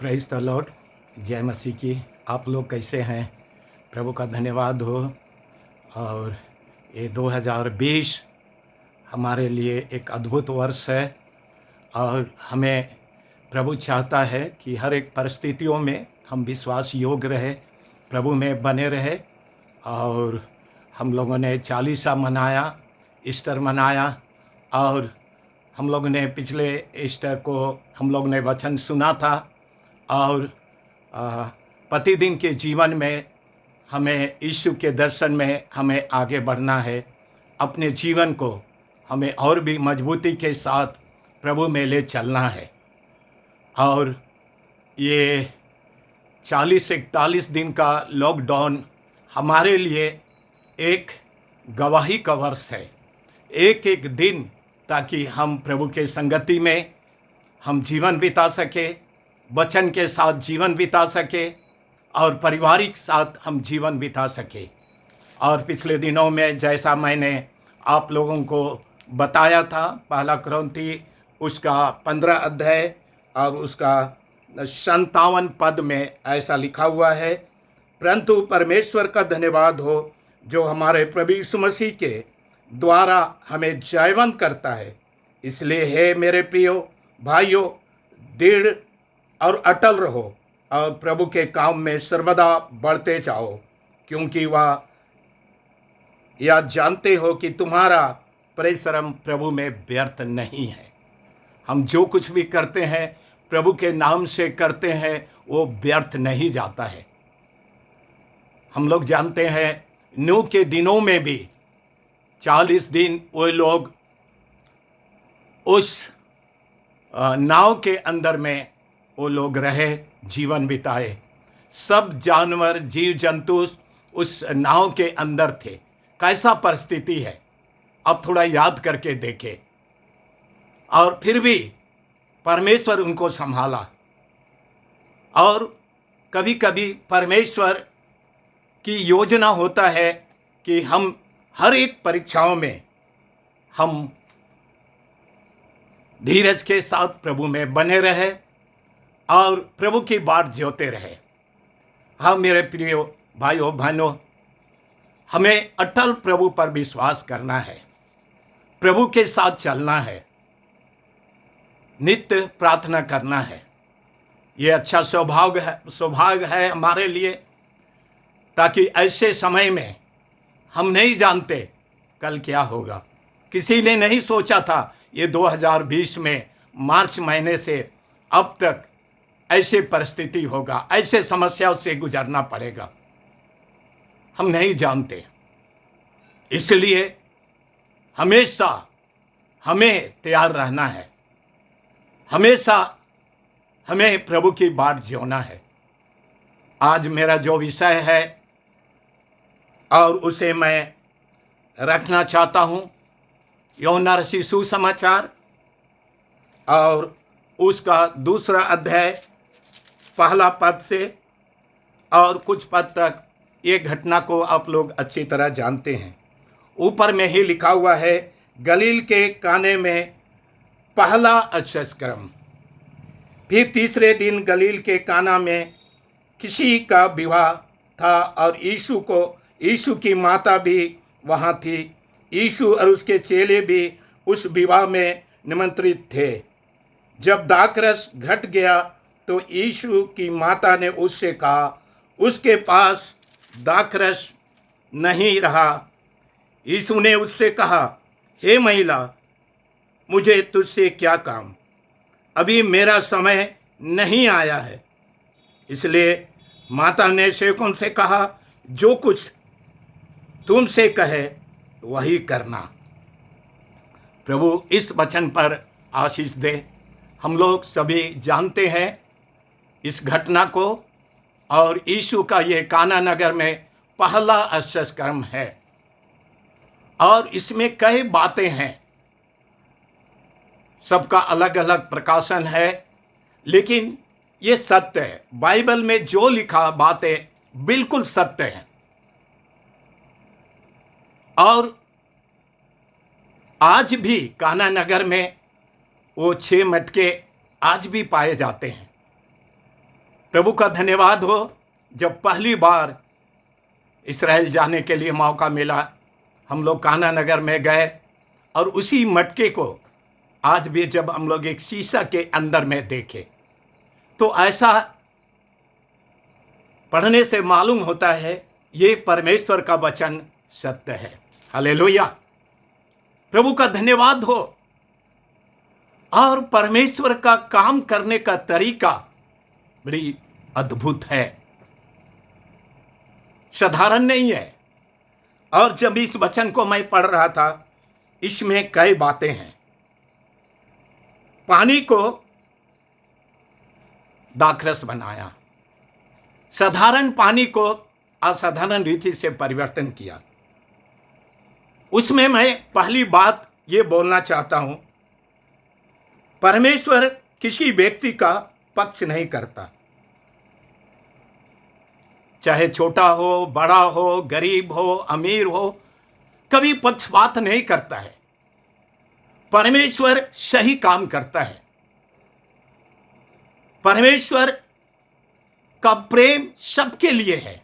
Praise the Lord. जय मसीह की। आप लोग कैसे हैं? प्रभु का धन्यवाद हो। और ये 2020 हमारे लिए एक अद्भुत वर्ष है और हमें प्रभु चाहता है कि हर एक परिस्थितियों में हम विश्वास योग्य रहे, प्रभु में बने रहे। और हम लोगों ने चालीसा मनाया, ईस्टर मनाया, और हम लोगों ने पिछले ईस्टर को हम लोग ने वचन सुना था। और प्रतिदिन के जीवन में हमें यीशु के दर्शन में हमें आगे बढ़ना है। अपने जीवन को हमें और भी मजबूती के साथ प्रभु में ले चलना है। और ये 40-41 दिन का लॉकडाउन हमारे लिए एक गवाही का वर्ष है। एक एक दिन, ताकि हम प्रभु के संगति में हम जीवन बिता सके, वचन के साथ जीवन बिता सके और पारिवारिक साथ हम जीवन बिता सके। और पिछले दिनों में जैसा मैंने आप लोगों को बताया था, पहला कुरिन्थी उसका 15 अध्याय और उसका 57 पद में ऐसा लिखा हुआ है, परंतु परमेश्वर का धन्यवाद हो जो हमारे प्रभु यीशु मसीह के द्वारा हमें जयवंत करता है। इसलिए हे मेरे प्रियो भाइयों, दृढ़ और अटल रहो और प्रभु के काम में सर्वदा बढ़ते जाओ, क्योंकि वह यह जानते हो कि तुम्हारा परिश्रम प्रभु में व्यर्थ नहीं है। हम जो कुछ भी करते हैं प्रभु के नाम से करते हैं, वो व्यर्थ नहीं जाता है। हम लोग जानते हैं नूह के दिनों में भी 40 दिन वो लोग उस नाव के अंदर में वो लोग रहे, जीवन बिताए। सब जानवर जीव जंतु उस नाव के अंदर थे। कैसा परिस्थिति है, अब थोड़ा याद करके देखें। और फिर भी परमेश्वर उनको संभाला। और कभी कभी परमेश्वर की योजना होता है कि हम हर एक परीक्षाओं में हम धीरज के साथ प्रभु में बने रहे और प्रभु की बाट जोते रहे। हाँ मेरे प्रिय भाइयों बहनों, हमें अटल प्रभु पर विश्वास करना है, प्रभु के साथ चलना है, नित्य प्रार्थना करना है। ये अच्छा सौभाग्य है हमारे लिए, ताकि ऐसे समय में हम नहीं जानते कल क्या होगा। किसी ने नहीं सोचा था ये 2020 में मार्च महीने से अब तक ऐसे परिस्थिति होगा, ऐसे समस्याओं से गुजरना पड़ेगा। हम नहीं जानते। इसलिए हमेशा हमें तैयार रहना है, हमेशा हमें प्रभु की बाट जीना है। आज मेरा जो विषय है और उसे मैं रखना चाहता हूँ, यूहन्ना रचित सुसमाचार और उसका 2 अध्याय पहला पद से और कुछ पद तक। ये घटना को आप लोग अच्छी तरह जानते हैं। ऊपर में ही लिखा हुआ है, गलील के काने में पहला अक्षरक्रम। फिर तीसरे दिन गलील के काना में किसी का विवाह था और यीशु की माता भी वहाँ थी। यीशु और उसके चेले भी उस विवाह में निमंत्रित थे। जब दाखरस घट गया तो यीशु की माता ने उससे कहा, उसके पास दाखरस नहीं रहा। यीशु ने उससे कहा, हे महिला, मुझे तुझसे क्या काम? अभी मेरा समय नहीं आया है। इसलिए माता ने सेवकों से कहा, जो कुछ तुमसे कहे वही करना। प्रभु इस वचन पर आशीष दे। हम लोग सभी जानते हैं इस घटना को, और यीशु का ये काना नगर में पहला अक्षरक्रम है और इसमें कई बातें हैं। सबका अलग अलग प्रकाशन है, लेकिन ये सत्य है। बाइबल में जो लिखा बातें बिल्कुल सत्य हैं। और आज भी काना नगर में वो 6 मटके आज भी पाए जाते हैं। प्रभु का धन्यवाद हो, जब पहली बार इस्राएल जाने के लिए मौका मिला, हम लोग कान्हा नगर में गए और उसी मटके को आज भी जब हम लोग एक शीशा के अंदर में देखे तो ऐसा पढ़ने से मालूम होता है ये परमेश्वर का वचन सत्य है। हालेलुया, प्रभु का धन्यवाद हो। और परमेश्वर का काम करने का तरीका बड़ी अद्भुत है, साधारण नहीं है। और जब इस वचन को मैं पढ़ रहा था, इसमें कई बातें हैं। पानी को दाखरस बनाया, साधारण पानी को असाधारण रीति से परिवर्तन किया। उसमें मैं पहली बात ये बोलना चाहता हूं, परमेश्वर किसी व्यक्ति का पक्ष नहीं करता, चाहे छोटा हो, बड़ा हो, गरीब हो, अमीर हो, कभी पक्षपात नहीं करता है। परमेश्वर सही काम करता है। परमेश्वर का प्रेम सबके लिए है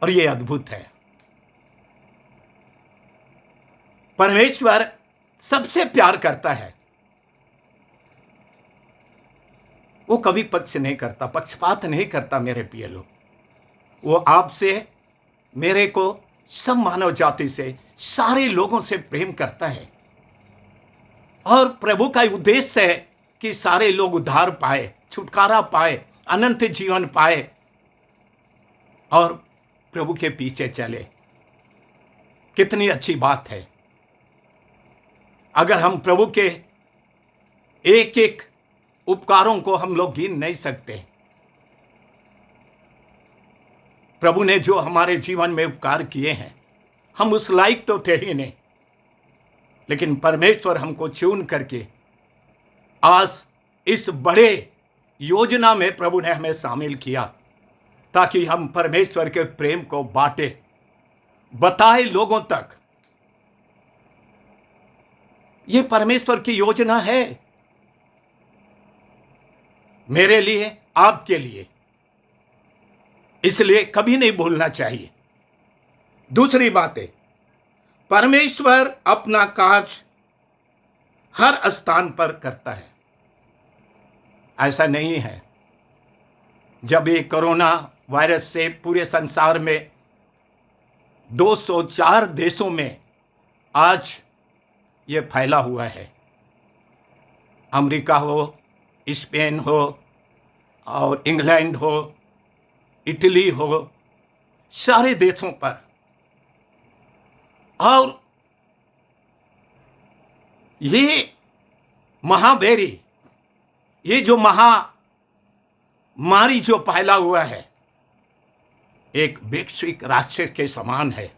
और ये अद्भुत है। परमेश्वर सबसे प्यार करता है, वो कभी पक्ष नहीं करता, पक्षपात नहीं करता। मेरे प्रिय लोग, वो आपसे, मेरे को, सब मानव जाति से, सारे लोगों से प्रेम करता है। और प्रभु का उद्देश्य है कि सारे लोग उद्धार पाए, छुटकारा पाए, अनंत जीवन पाए और प्रभु के पीछे चले। कितनी अच्छी बात है। अगर हम प्रभु के एक एक उपकारों को हम लोग गिन नहीं सकते। प्रभु ने जो हमारे जीवन में उपकार किए हैं, हम उस लायक तो थे ही नहीं, लेकिन परमेश्वर हमको चुन करके आज इस बड़े योजना में प्रभु ने हमें शामिल किया, ताकि हम परमेश्वर के प्रेम को बांटे, बताए लोगों तक। ये परमेश्वर की योजना है, मेरे लिए, आपके लिए। इसलिए कभी नहीं भूलना चाहिए। दूसरी बात है, परमेश्वर अपना कार्य हर स्थान पर करता है। ऐसा नहीं है, जब ये कोरोना वायरस से पूरे संसार में 204 देशों में आज ये फैला हुआ है, अमेरिका हो, स्पेन हो और इंग्लैंड हो, इटली हो, सारे देशों पर। और ये महामारी, ये जो महामारी जो फैला हुआ है, एक वैश्विक राक्षस के समान है।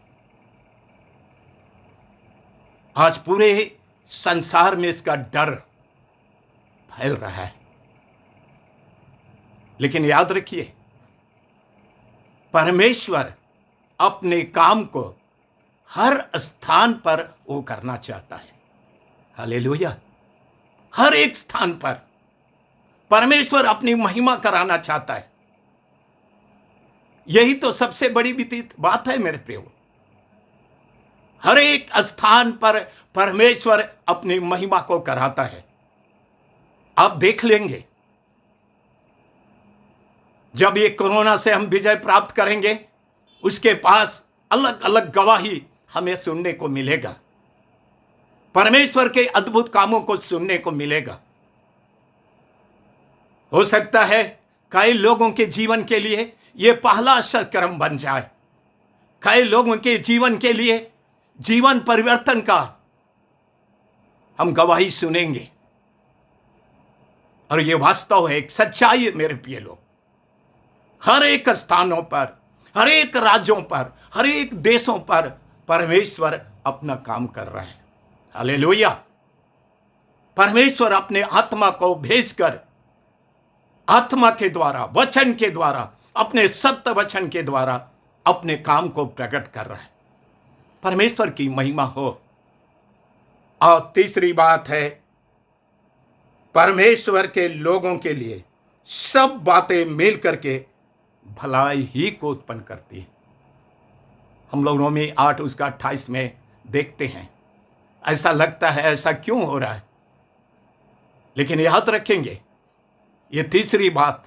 आज पूरे संसार में इसका डर फैल रहा है। लेकिन याद रखिए, परमेश्वर अपने काम को हर स्थान पर वो करना चाहता है। हालेलुया, हर एक स्थान पर परमेश्वर अपनी महिमा कराना चाहता है। यही तो सबसे बड़ी बात है मेरे प्रियो। हर एक स्थान पर परमेश्वर अपनी महिमा को कराता है। आप देख लेंगे, जब ये कोरोना से हम विजय प्राप्त करेंगे, उसके पास अलग अलग गवाही हमें सुनने को मिलेगा, परमेश्वर के अद्भुत कामों को सुनने को मिलेगा। हो सकता है कई लोगों के जीवन के लिए ये पहला सत्कर्म बन जाए, कई लोगों के जीवन के लिए जीवन परिवर्तन का हम गवाही सुनेंगे। और ये वास्तव है, एक सच्चाई है मेरे प्रिय लोग। हर एक स्थानों पर, हर एक राज्यों पर, हर एक देशों पर परमेश्वर अपना काम कर रहा है। हालेलुया, परमेश्वर अपने आत्मा को भेजकर, आत्मा के द्वारा, वचन के द्वारा, अपने सत्य वचन के द्वारा अपने काम को प्रकट कर रहा है। परमेश्वर की महिमा हो। और तीसरी बात है, परमेश्वर के लोगों के लिए सब बातें मिल करके भलाई ही को उत्पन्न करती है। हम लोग रोमी 8 उसका 28 में देखते हैं। ऐसा लगता है ऐसा क्यों हो रहा है, लेकिन याद रखेंगे ये तीसरी बात,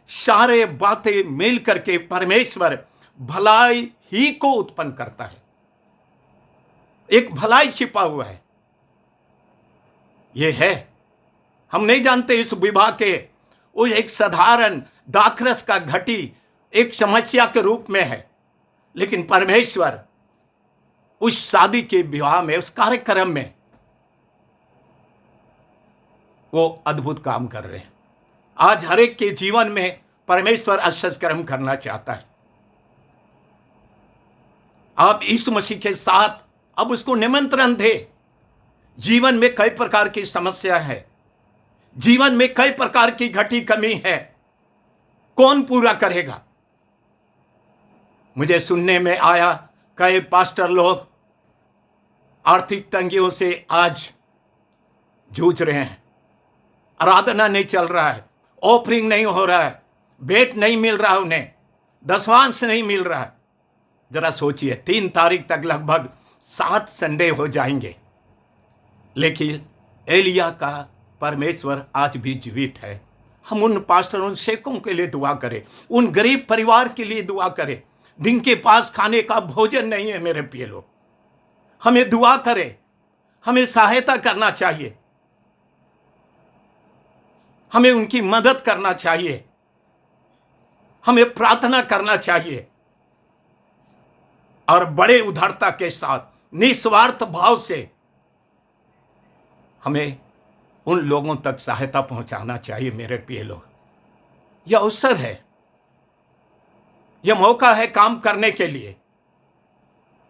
सारे बातें मिल करके परमेश्वर भलाई ही को उत्पन्न करता है। एक भलाई छिपा हुआ है, ये है। हम नहीं जानते इस विवाह के वो एक साधारण दाखरस का घटी एक समस्या के रूप में है, लेकिन परमेश्वर उस शादी के विवाह में, उस कार्यक्रम में वो अद्भुत काम कर रहे हैं। आज हर एक के जीवन में परमेश्वर आश्चर्य कर्म करना चाहता है। आप यीशु मसीह के साथ अब उसको निमंत्रण दे। जीवन में कई प्रकार की समस्या है, जीवन में कई प्रकार की घटी कमी है, कौन पूरा करेगा? मुझे सुनने में आया कई पास्टर लोग आर्थिक तंगियों से आज जूझ रहे हैं। आराधना नहीं चल रहा है, ऑफरिंग नहीं हो रहा है, भेंट नहीं मिल रहा, उन्हें दशवांश नहीं मिल रहा है। जरा सोचिए, 3 तारीख तक लगभग 7 संडे हो जाएंगे, लेकिन एलिया का परमेश्वर आज भी जीवित है। हम उन पास्टरों, सेवकों के लिए दुआ करें, उन गरीब परिवार के लिए दुआ करें जिनके पास खाने का भोजन नहीं है। मेरे प्रिय लोग, हमें दुआ करें, हमें सहायता करना चाहिए, हमें उनकी मदद करना चाहिए, हमें प्रार्थना करना चाहिए और बड़े उदारता के साथ निस्वार्थ भाव से हमें उन लोगों तक सहायता पहुंचाना चाहिए। मेरे प्रिय लोग, यह अवसर है, यह मौका है काम करने के लिए,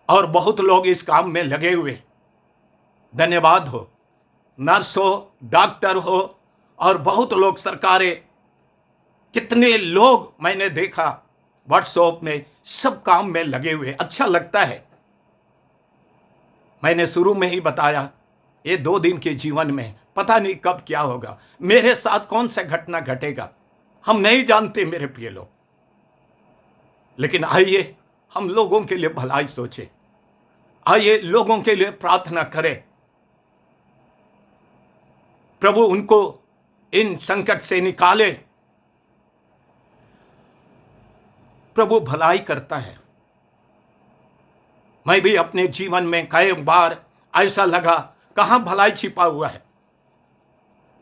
और बहुत लोग इस काम में लगे हुए। धन्यवाद हो, नर्स हो, डॉक्टर हो, और बहुत लोग, सरकारें, कितने लोग मैंने देखा व्हाट्सएप में सब काम में लगे हुए। अच्छा लगता है। मैंने शुरू में ही बताया, ये 2 दिन के जीवन में पता नहीं कब क्या होगा, मेरे साथ कौन सा घटना घटेगा, हम नहीं जानते मेरे प्रिय लोग। लेकिन आइए हम लोगों के लिए भलाई सोचे, आइए लोगों के लिए प्रार्थना करें। प्रभु उनको इन संकट से निकाले। प्रभु भलाई करता है। मैं भी अपने जीवन में कई बार ऐसा लगा कहां भलाई छिपा हुआ है,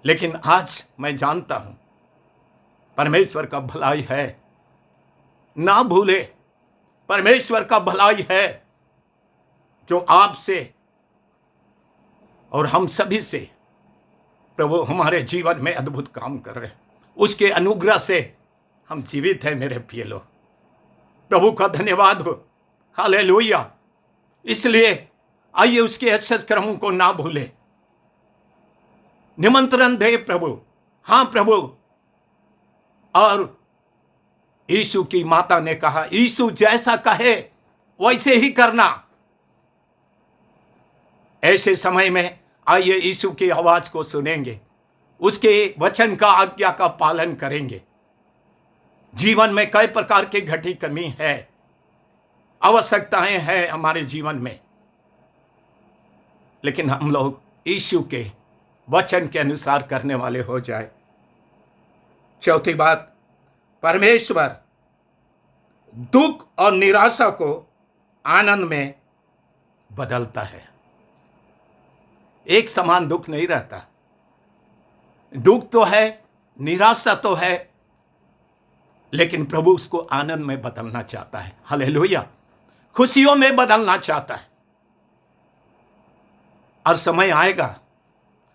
लेकिन आज मैं जानता हूं परमेश्वर का भलाई है। ना भूले, परमेश्वर का भलाई है जो आपसे और हम सभी से प्रभु हमारे जीवन में अद्भुत काम कर रहे हैं। उसके अनुग्रह से हम जीवित हैं मेरे प्रिय लोग। प्रभु का धन्यवाद हो, हालेलुया। इसलिए आइए उसके अच्छे कर्मों को ना भूले, निमंत्रण दे प्रभु। हाँ प्रभु, और यीशु की माता ने कहा, यीशु जैसा कहे वैसे ही करना। ऐसे समय में आइए यीशु की आवाज को सुनेंगे, उसके वचन का, आज्ञा का पालन करेंगे। जीवन में कई प्रकार की घटी कमी है, आवश्यकताएं हैं हमारे जीवन में, लेकिन हम लोग यीशु के वचन के अनुसार करने वाले हो जाए। चौथी बात, परमेश्वर दुख और निराशा को आनंद में बदलता है। एक समान दुख नहीं रहता। दुख तो है, निराशा तो है, लेकिन प्रभु उसको आनंद में बदलना चाहता है। हालेलुया। खुशियों में बदलना चाहता है। और समय आएगा,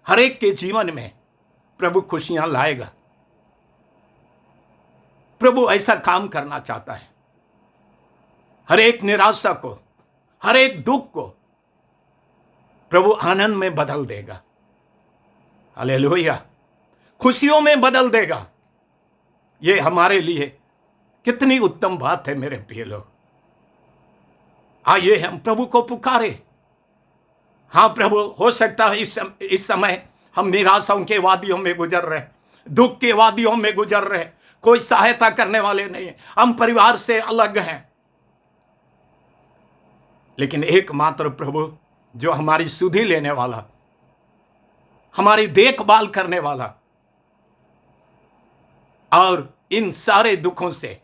हर एक के जीवन में प्रभु खुशियां लाएगा। प्रभु ऐसा काम करना चाहता है। हर एक निराशा को, हर एक दुख को प्रभु आनंद में बदल देगा। हालेलुया। खुशियों में बदल देगा। ये हमारे लिए कितनी उत्तम बात है मेरे प्रिय लोग। आइए हम प्रभु को पुकारे। हाँ प्रभु, हो सकता है इस समय हम निराशाओं के वादियों में गुजर रहे, दुख के वादियों में गुजर रहे, कोई सहायता करने वाले नहीं है, हम परिवार से अलग हैं। लेकिन एकमात्र प्रभु जो हमारी सुधि लेने वाला, हमारी देखभाल करने वाला और इन सारे दुखों से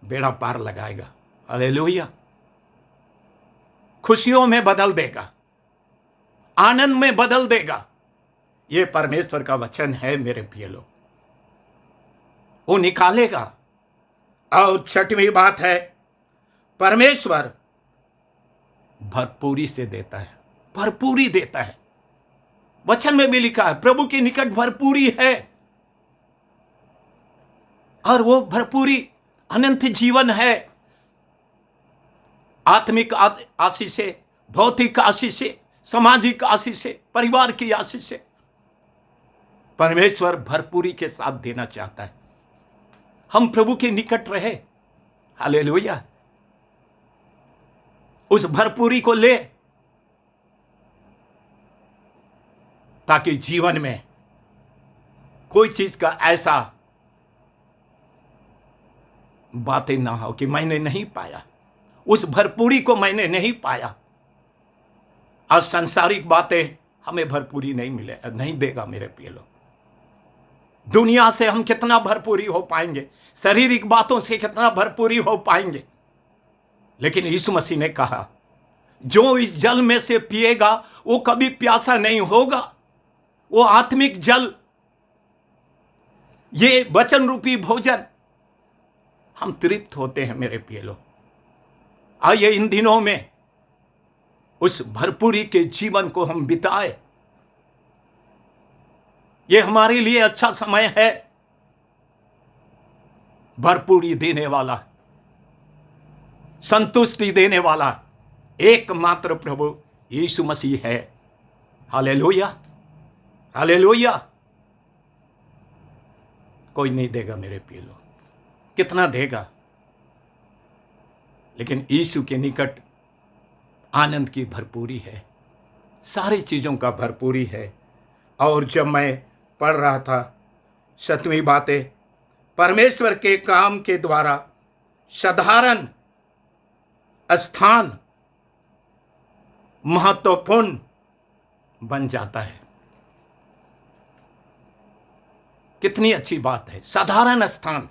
बेड़ा पार लगाएगा। हालेलुया। खुशियों में बदल देगा, आनंद में बदल देगा। यह परमेश्वर का वचन है मेरे प्रिय लोग, वो निकालेगा। और छठवीं बात है, परमेश्वर भरपूरी से देता है, भरपूरी देता है। वचन में भी लिखा है प्रभु के निकट भरपूरी है, और वो भरपूरी अनंत जीवन है। आत्मिक आशीष से, भौतिक आशीष से, सामाजिक आशीष से, परिवार की आशीष से परमेश्वर भरपूरी के साथ देना चाहता है। हम प्रभु के निकट रहे। हालेलुया। उस भरपूरी को ले, ताकि जीवन में कोई चीज का ऐसा बातें ना हो कि मैंने नहीं पाया, उस भरपूरी को मैंने नहीं पाया। और सांसारिक बातें हमें भरपूरी नहीं मिले, नहीं देगा मेरे प्रिय लोग। दुनिया से हम कितना भरपूरी हो पाएंगे, शारीरिक बातों से कितना भरपूरी हो पाएंगे। लेकिन यीशु मसीह ने कहा, जो इस जल में से पिएगा वो कभी प्यासा नहीं होगा। वो आत्मिक जल, ये वचन रूपी भोजन, हम तृप्त होते हैं मेरे प्रिय लोग। आइए इन दिनों में उस भरपूरी के जीवन को हम बिताए। ये हमारे लिए अच्छा समय है। भरपूरी देने वाला, संतुष्टि देने वाला एकमात्र प्रभु यीशु मसीह है। Hallelujah, hallelujah. कोई नहीं देगा मेरे प्रिय लोग। कितना देगा? लेकिन यीशु के निकट आनंद की भरपूरी है, सारी चीजों का भरपूरी है। और जब मैं पढ़ रहा था 7वीं बातें, परमेश्वर के काम के द्वारा साधारण स्थान महत्वपूर्ण बन जाता है। कितनी अच्छी बात है। साधारण स्थान,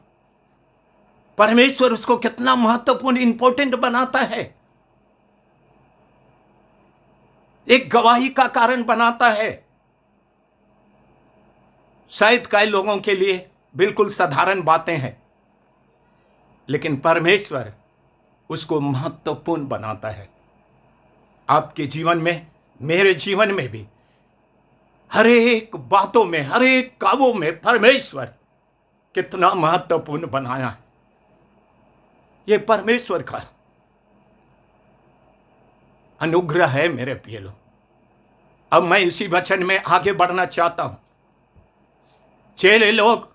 परमेश्वर उसको कितना महत्वपूर्ण, इंपॉर्टेंट बनाता है। एक गवाही का कारण बनाता है। शायद कई लोगों के लिए बिल्कुल साधारण बातें हैं, लेकिन परमेश्वर उसको महत्वपूर्ण बनाता है। आपके जीवन में, मेरे जीवन में भी, हर एक बातों में, हर एक कामों में परमेश्वर कितना महत्वपूर्ण बनाया है। ये परमेश्वर का अनुग्रह है मेरे प्रिय लोग। अब मैं इसी वचन में आगे बढ़ना चाहता हूं। चेले लोग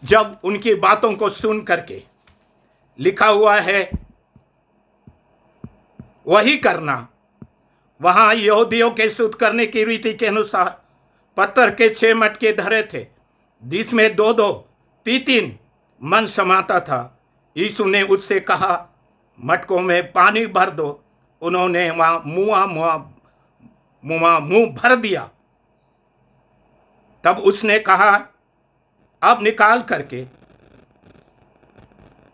जब उनकी बातों को सुन करके, लिखा हुआ है वही करना, वहां यहूदियों के शुद्ध करने की रीति के अनुसार पत्थर के 6 मटके धरे थे, जिसमें 2-2, 3-3 मन समाता था। यीशु ने उससे कहा, मटकों में पानी भर दो। उन्होंने मुंह भर दिया। तब उसने कहा, अब निकाल करके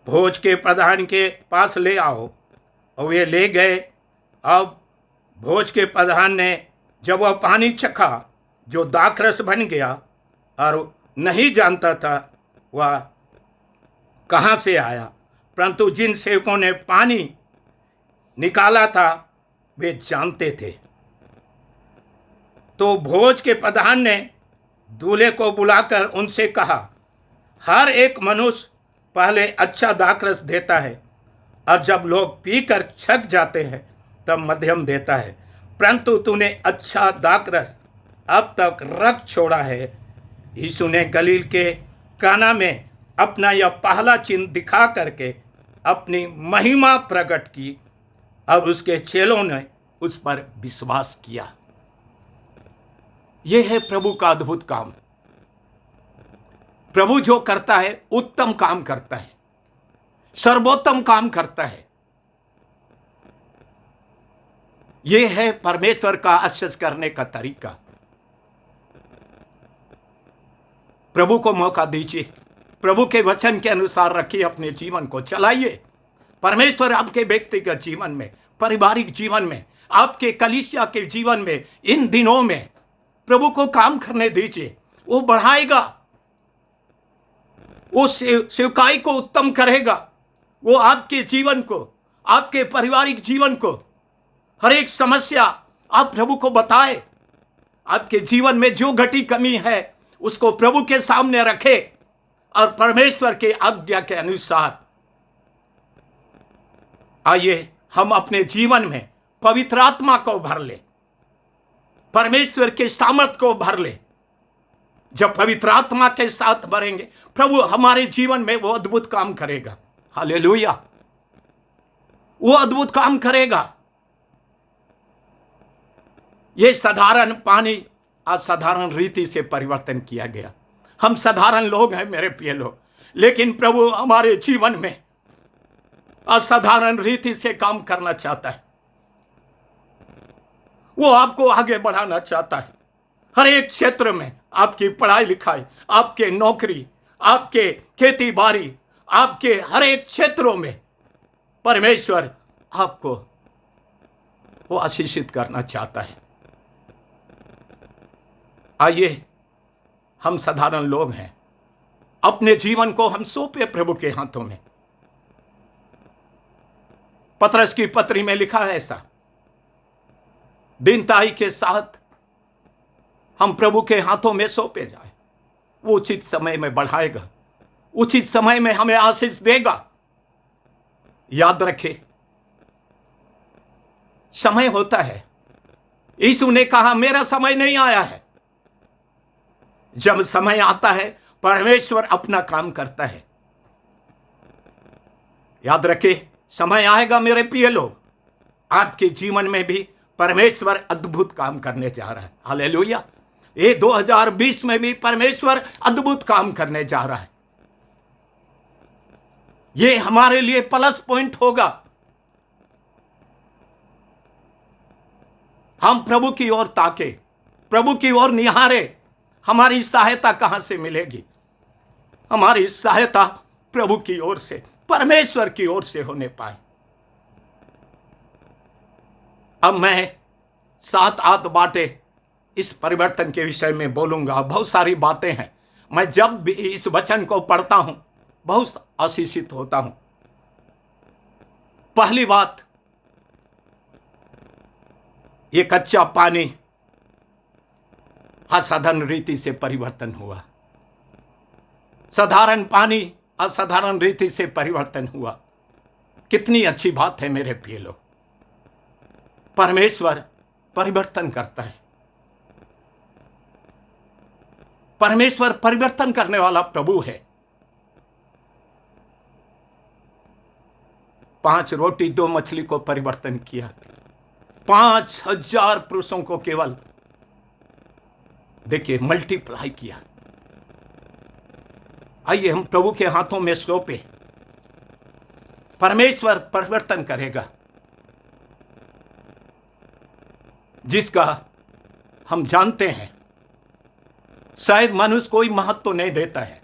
भोज के प्रधान के पास ले आओ। और वे ले गए। अब भोज के प्रधान ने जब वह पानी चखा, जो दाखरस बन गया, और नहीं जानता था वह कहाँ से आया, परंतु जिन सेवकों ने पानी निकाला था वे जानते थे। तो भोज के प्रधान ने दूल्हे को बुलाकर उनसे कहा, हर एक मनुष्य पहले अच्छा दाखरस देता है, और जब लोग पीकर छक जाते हैं तब मध्यम देता है, परंतु तूने अच्छा दाखरस अब तक रख छोड़ा है। यीशु ने गलील के काना में अपना यह पहला चिन्ह दिखा करके अपनी महिमा प्रकट की। अब उसके चेलों ने उस पर विश्वास किया। ये है प्रभु का अद्भुत काम। प्रभु जो करता है उत्तम काम करता है, सर्वोत्तम काम करता है। यह है परमेश्वर का आशीष करने का तरीका। प्रभु को मौका दीजिए, प्रभु के वचन के अनुसार रखिए, अपने जीवन को चलाइए। परमेश्वर आपके व्यक्तिगत जीवन में, पारिवारिक जीवन में, आपके कलीसिया के जीवन में इन दिनों में प्रभु को काम करने दीजिए। वो बढ़ाएगा, वो सेवकाई को उत्तम करेगा। वो आपके जीवन को, आपके पारिवारिक जीवन को, हर एक समस्या आप प्रभु को बताए। आपके जीवन में जो घटी कमी है उसको प्रभु के सामने रखे और परमेश्वर के आज्ञा के अनुसार आइए हम अपने जीवन में पवित्र आत्मा को भर ले, परमेश्वर के सामर्थ को भर ले। जब पवित्र आत्मा के साथ भरेंगे, प्रभु हमारे जीवन में वो अद्भुत काम करेगा। हालेलुया, वो अद्भुत काम करेगा। ये साधारण पानी असाधारण रीति से परिवर्तन किया गया। हम साधारण लोग हैं मेरे प्रिय लोग, लेकिन प्रभु हमारे जीवन में असाधारण रीति से काम करना चाहता है। वो आपको आगे बढ़ाना चाहता है। हर एक क्षेत्र में, आपकी पढ़ाई लिखाई, आपके नौकरी, आपके खेती बाड़ी, आपके हर एक क्षेत्रों में परमेश्वर आपको वो आशीषित करना चाहता है। आइए, हम साधारण लोग हैं, अपने जीवन को हम सौंपे प्रभु के हाथों में। पतरस की पत्री में लिखा है ऐसा, दीनताई के साथ हम प्रभु के हाथों में सौंपे जाए, वो उचित समय में बढ़ाएगा, उचित समय में हमें आशीष देगा। याद रखें, समय होता है। यीशु ने कहा मेरा समय नहीं आया है। जब समय आता है परमेश्वर अपना काम करता है। याद रखें, समय आएगा मेरे प्रिय लोग, आपके जीवन में भी परमेश्वर अद्भुत काम करने जा रहा है। हालेलुया, ये 2020 में भी परमेश्वर अद्भुत काम करने जा रहा है। ये हमारे लिए प्लस पॉइंट होगा। हम प्रभु की ओर ताके, प्रभु की ओर निहारे। हमारी सहायता कहां से मिलेगी? हमारी सहायता प्रभु की ओर से, परमेश्वर की ओर से होने पाए। अब मैं 7-8 बातें इस परिवर्तन के विषय में बोलूंगा। बहुत सारी बातें हैं। मैं जब भी इस वचन को पढ़ता हूं बहुत आशीषित होता हूं। पहली बात, ये कच्चा पानी असाधारण रीति से परिवर्तन हुआ। साधारण पानी असाधारण रीति से परिवर्तन हुआ। कितनी अच्छी बात है मेरे प्रिय लोग। परमेश्वर परिवर्तन करता है। परमेश्वर परिवर्तन करने वाला प्रभु है। 5 रोटी 2 मछली को परिवर्तन किया। 5000 पुरुषों को केवल देखिए मल्टीप्लाई किया। आइए हम प्रभु के हाथों में सौंपे। परमेश्वर परिवर्तन करेगा, जिसका हम जानते हैं शायद मनुष्य कोई महत्व तो नहीं देता है।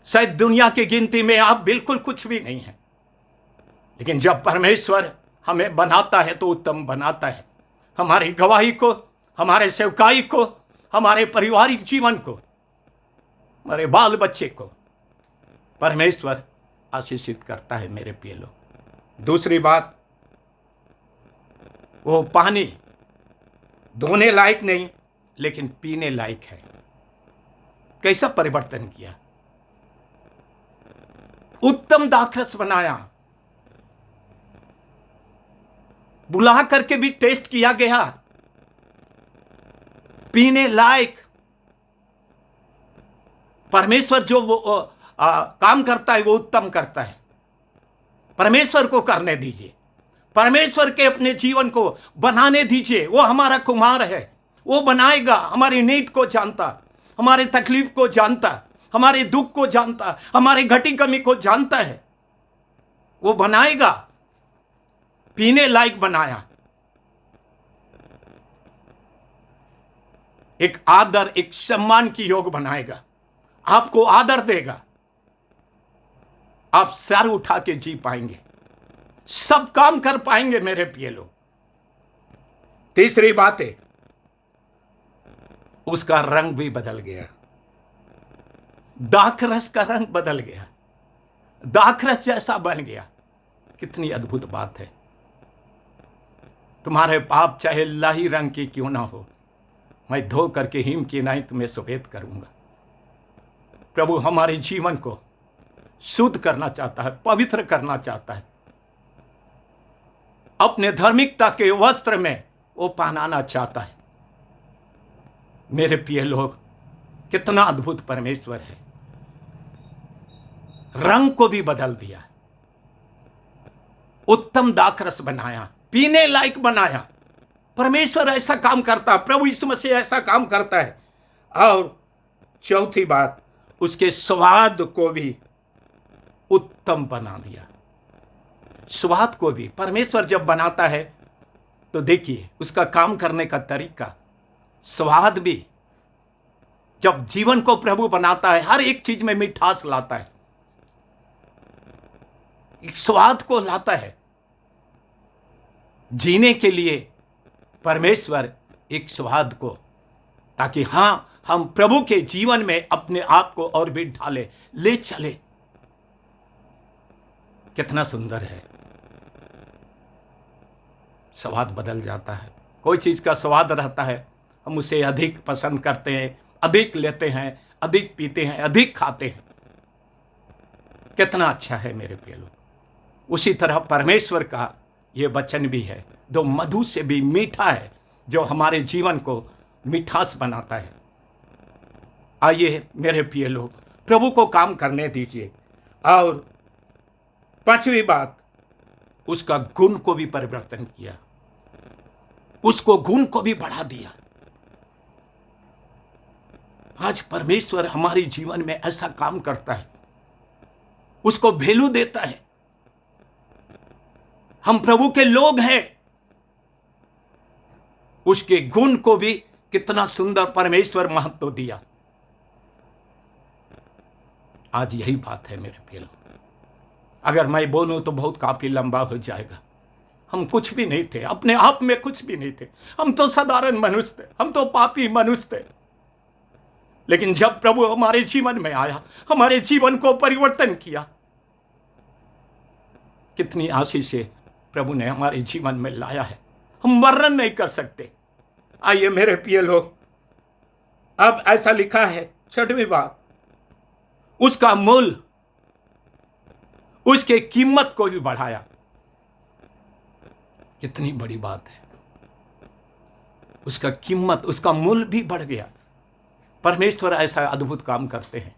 शायद दुनिया की गिनती में आप बिल्कुल कुछ भी नहीं है, लेकिन जब परमेश्वर हमें बनाता है तो उत्तम बनाता है। हमारी गवाही को, हमारे सेवकाई को, हमारे पारिवारिक जीवन को, हमारे बाल बच्चे को परमेश्वर आशीषित करता है मेरे प्रिय लोग। दूसरी बात, वो पानी धोने लायक नहीं लेकिन पीने लायक है। कैसा परिवर्तन किया? उत्तम दाखरस बनाया, बुला करके भी टेस्ट किया गया, पीने लायक। परमेश्वर जो वो काम करता है वो उत्तम करता है। परमेश्वर को करने दीजिए, परमेश्वर के अपने जीवन को बनाने दीजिए। वो हमारा कुमार है, वो बनाएगा। हमारी नीड को जानता, हमारे तकलीफ को जानता, हमारे दुख को जानता, हमारे घटी कमी को जानता है। वो बनाएगा, पीने लायक बनाया, एक आदर, एक सम्मान की योग बनाएगा, आपको आदर देगा, आप सर उठा के जी पाएंगे, सब काम कर पाएंगे मेरे प्रिय लोग। तीसरी बात है, उसका रंग भी बदल गया। दाखरस का रंग बदल गया, दाखरस जैसा बन गया। कितनी अद्भुत बात है। तुम्हारे पाप चाहे लाही रंग की क्यों ना हो, मैं धो करके हिम की नाई तुम्हें सफेद करूंगा। प्रभु हमारे जीवन को शुद्ध करना चाहता है, पवित्र करना चाहता है, अपने धार्मिकता के वस्त्र में वो पहनाना चाहता है। मेरे प्रिय लोग, कितना अद्भुत परमेश्वर है। रंग को भी बदल दिया, उत्तम दाखरस बनाया, पीने लायक बनाया। परमेश्वर ऐसा काम करता है, प्रभु यीशु मसीह ऐसा काम करता है। और चौथी बात, उसके स्वाद को भी उत्तम बना दिया। स्वाद को भी परमेश्वर जब बनाता है तो देखिए उसका काम करने का तरीका, स्वाद भी। जब जीवन को प्रभु बनाता है, हर एक चीज में मिठास लाता है, एक स्वाद को लाता है। जीने के लिए परमेश्वर एक स्वाद को, ताकि हम प्रभु के जीवन में अपने आप को और भी ढाले, ले चले। कितना सुंदर है। स्वाद बदल जाता है। कोई चीज का स्वाद रहता है, हम उसे अधिक पसंद करते हैं, अधिक लेते हैं, अधिक पीते हैं, अधिक खाते हैं। कितना अच्छा है मेरे प्रिय लोग। उसी तरह परमेश्वर का ये वचन भी है, जो मधु से भी मीठा है, जो हमारे जीवन को मिठास बनाता है। आइए मेरे प्रिय लोग, प्रभु को काम करने दीजिए। और पांचवी बात, उसका गुण को भी परिवर्तन किया, उसको गुण को भी बढ़ा दिया। आज परमेश्वर हमारे जीवन में ऐसा काम करता है, उसको वैल्यू देता है। हम प्रभु के लोग हैं, उसके गुण को भी कितना सुंदर परमेश्वर महत्व दिया। आज यही बात है मेरे प्रिय लोग। अगर मैं बोलूं तो बहुत काफी लंबा हो जाएगा। हम कुछ भी नहीं थे, अपने आप में कुछ भी नहीं थे, हम तो साधारण मनुष्य थे, हम तो पापी मनुष्य थे। लेकिन जब प्रभु हमारे जीवन में आया, हमारे जीवन को परिवर्तन किया, कितनी आशीष से प्रभु ने हमारे जीवन में लाया है, हम वर्णन नहीं कर सकते। आइए मेरे प्रिय लोग, अब ऐसा लिखा है, छठवीं बात, उसका मूल, उसके कीमत को भी बढ़ाया। कितनी बड़ी बात है। उसका कीमत, उसका मूल भी बढ़ गया। परमेश्वर ऐसा अद्भुत काम करते हैं।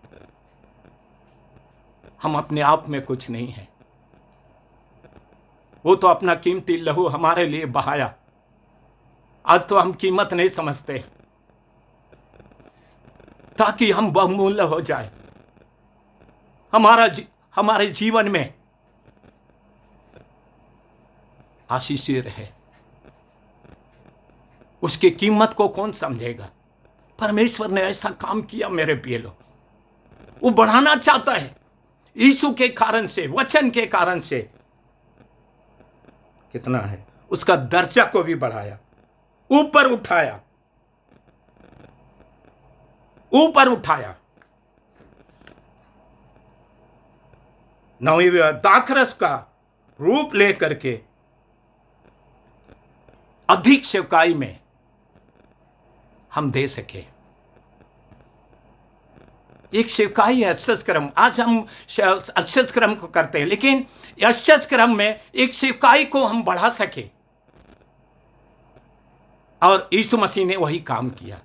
हम अपने आप में कुछ नहीं है, वो तो अपना कीमती लहू हमारे लिए बहाया। आज तो हम कीमत नहीं समझते, ताकि हम बहुमूल्य हो जाए, हमारे जीवन में आशीष रहे। उसकी कीमत को कौन समझेगा। परमेश्वर ने ऐसा काम किया मेरे प्रिय लोग, वो बढ़ाना चाहता है। यीशु के कारण से, वचन के कारण से कितना है, उसका दर्जा को भी बढ़ाया, ऊपर उठाया, ऊपर उठाया। नौवीं दाखरस का रूप लेकर के अधिक सेवकाई में हम दे सके। एक सेवकाई है अक्षस क्रम। आज हम अक्षस क्रम को करते हैं, लेकिन अक्षस क्रम में एक सेवकाई को हम बढ़ा सके, और यीशु मसीह ने वही काम किया।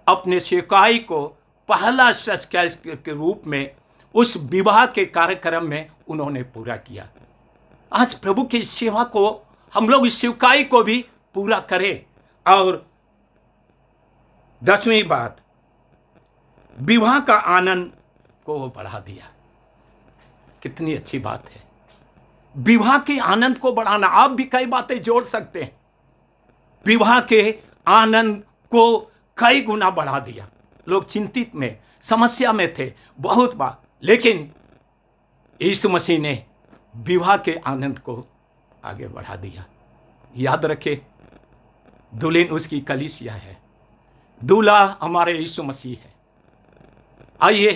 अपने सेवकाई को पहला अक्षस के रूप में उस विवाह के कार्यक्रम में उन्होंने पूरा किया। आज प्रभु की सेवा को हम लोग, इस सेवकाई को भी पूरा करें, और 10वीं बात, विवाह का आनंद को वो बढ़ा दिया। कितनी अच्छी बात है, विवाह के आनंद को बढ़ाना। आप भी कई बातें जोड़ सकते हैं। विवाह के आनंद को कई गुना बढ़ा दिया। लोग चिंतित में, समस्या में थे बहुत बार, लेकिन यीशु मसीह ने विवाह के आनंद को आगे बढ़ा दिया। याद रखे, दुल्हन उसकी कलीसिया है, दूल्हा हमारे यीशु मसीह है। आइए,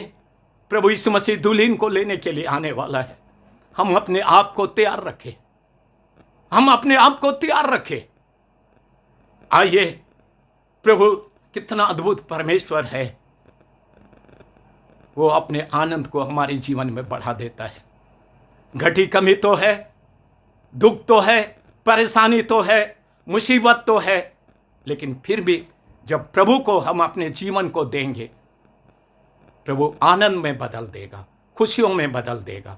प्रभु यीशु मसीह दुल्हन को लेने के लिए आने वाला है। हम अपने आप को तैयार रखें, हम अपने आप को तैयार रखें। आइए, प्रभु कितना अद्भुत परमेश्वर है, वो अपने आनंद को हमारे जीवन में बढ़ा देता है। घटी कमी तो है, दुख तो है, परेशानी तो है, मुसीबत तो है, लेकिन फिर भी जब प्रभु को हम अपने जीवन को देंगे, प्रभु आनंद में बदल देगा, खुशियों में बदल देगा।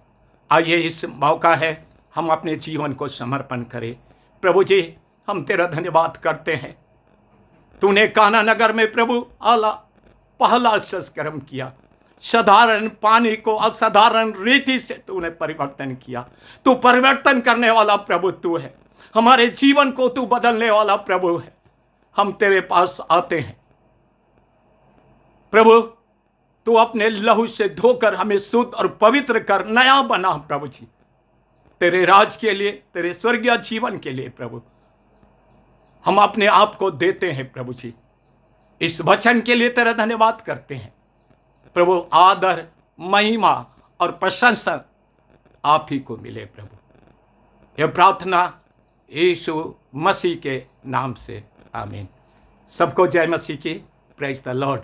आइए, इस मौका है, हम अपने जीवन को समर्पण करें। प्रभु जी, हम तेरा धन्यवाद करते हैं। तूने काना नगर में प्रभु पहला संस्करण किया। साधारण पानी को असाधारण रीति से तूने परिवर्तन किया। तू परिवर्तन करने वाला प्रभु तू है। हमारे जीवन को तू बदलने वाला प्रभु है। हम तेरे पास आते हैं प्रभु, तू अपने लहू से धोकर हमें शुद्ध और पवित्र कर नया बना प्रभु जी, तेरे राज के लिए, तेरे स्वर्गीय जीवन के लिए। प्रभु, हम अपने आप को देते हैं प्रभु जी। इस वचन के लिए तेरा धन्यवाद करते हैं प्रभु। आदर, महिमा और प्रशंसा आप ही को मिले प्रभु। यह प्रार्थना यीशु मसीह के नाम से, आमीन। सबको जय मसीह की। Praise the Lord.